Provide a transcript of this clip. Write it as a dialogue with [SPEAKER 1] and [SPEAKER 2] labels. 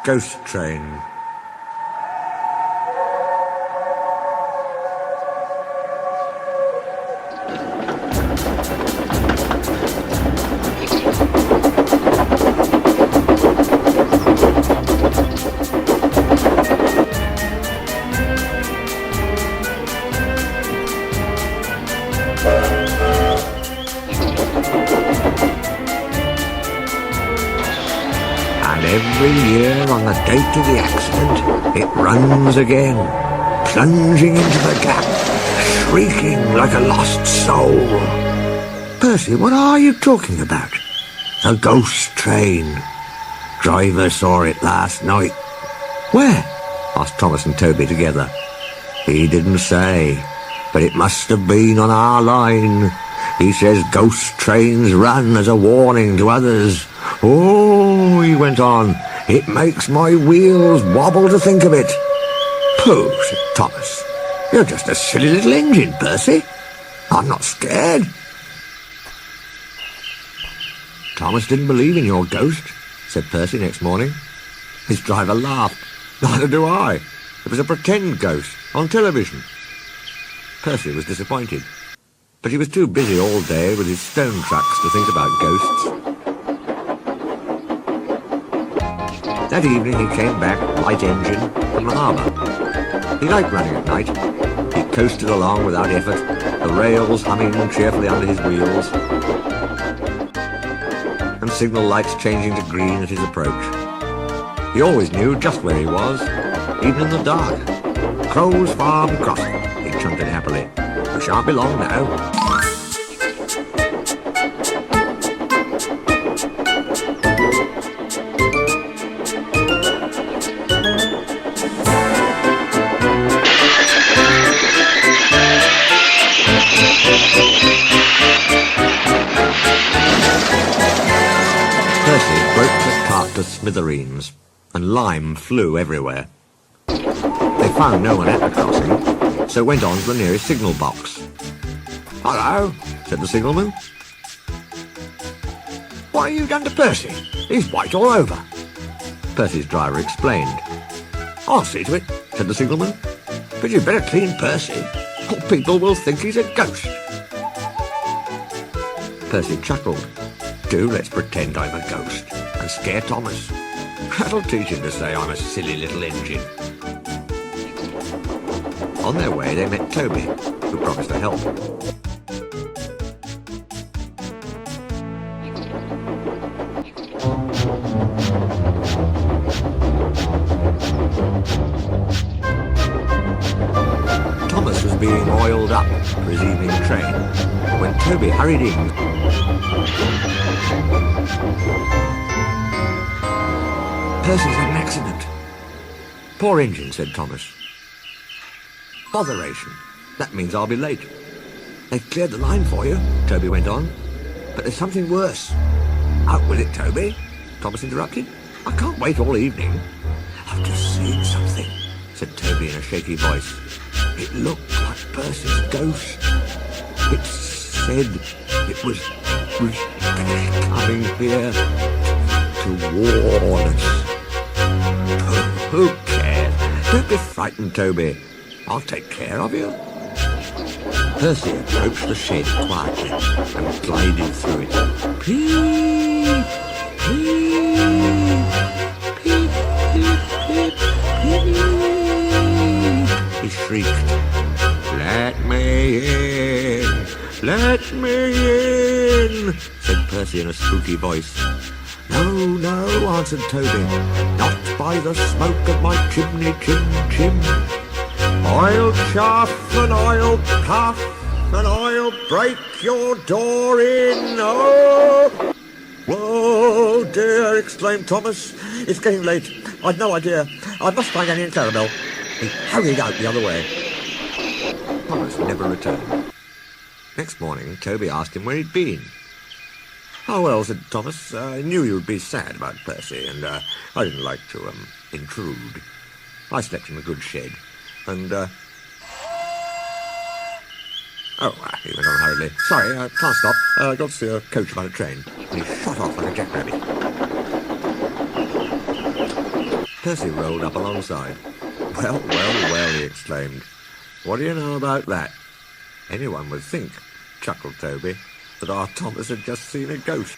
[SPEAKER 1] Ghost train. Every year on the date of the accident, it runs again, plunging into the gap, shrieking like a lost soul. Percy, what are you talking about? A ghost train. Driver saw it last night. Where? Asked Thomas and Toby together. He didn't say, but it must have been on our line. He says ghost trains run as a warning to others. Oh, he went on, it makes my wheels wobble to think of it. Pooh, said Thomas. You're just a silly little engine, Percy. I'm not scared. Thomas didn't believe in your ghost, said Percy next morning. His driver laughed. Neither do I. It was a pretend ghost on television. Percy was disappointed, but he was too busy all day with his stone trucks to think about ghosts. That evening he came back, light engine, from the harbour. He liked running at night. He coasted along without effort, the rails humming cheerfully under his wheels, and signal lights changing to green at his approach. He always knew just where he was, even in the dark. Crow's Farm Crossing, he chanted happily. We shan't be long now. Percy broke the cart to smithereens, and lime flew everywhere. They found no one at the crossing, so went on to the nearest signal box. "Hello," said the signalman. "What have you done to Percy? He's white all over." Percy's driver explained. "I'll see to it," said the signalman. "But you'd better clean Percy, or people will think he's a ghost." Percy chuckled. "Do let's pretend I'm a ghost and scare Thomas. That'll teach him to say I'm a silly little engine." On their way they met Toby, who promised to help. Thomas was being oiled up for his evening train when Toby hurried in. "Percy's had an accident." "Poor engine," said Thomas. "Botheration. That means I'll be late." "They've cleared the line for you," Toby went on. "But there's something worse." "Out with it, Toby," Thomas interrupted. "I can't wait all evening." "I've just seen something," said Toby in a shaky voice. "It looked like Percy's ghost. It said it was coming here to warn us." "Who cares? Don't be frightened, Toby. I'll take care of you." Percy approached the shed quietly and glided through it. "Peep! Peep! Peep! Peep! Peep! Peep!" he shrieked. "Let me in! Let me in!" said Percy in a spooky voice. "No, no," answered Toby. "Not by the smoke of my chimney, chim. I'll chaff and I'll puff and I'll break your door in. Oh!" "Whoa, dear," exclaimed Thomas. "It's getting late. I'd no idea. I must find Annie and Clarabel." He hurried out the other way. Thomas never returned. Next morning, Toby asked him where he'd been. "Oh, well," said Thomas, "I knew you'd be sad about Percy, and I didn't like to intrude. I slept in a good shed, and Oh, he went on hurriedly. "Sorry, can't stop. Got to see a coach about a train." And he shot off like a jackrabbit. Percy rolled up alongside. Well, well, well, he exclaimed. What do you know about that? Anyone would think, chuckled Toby, that our Thomas had just seen a ghost.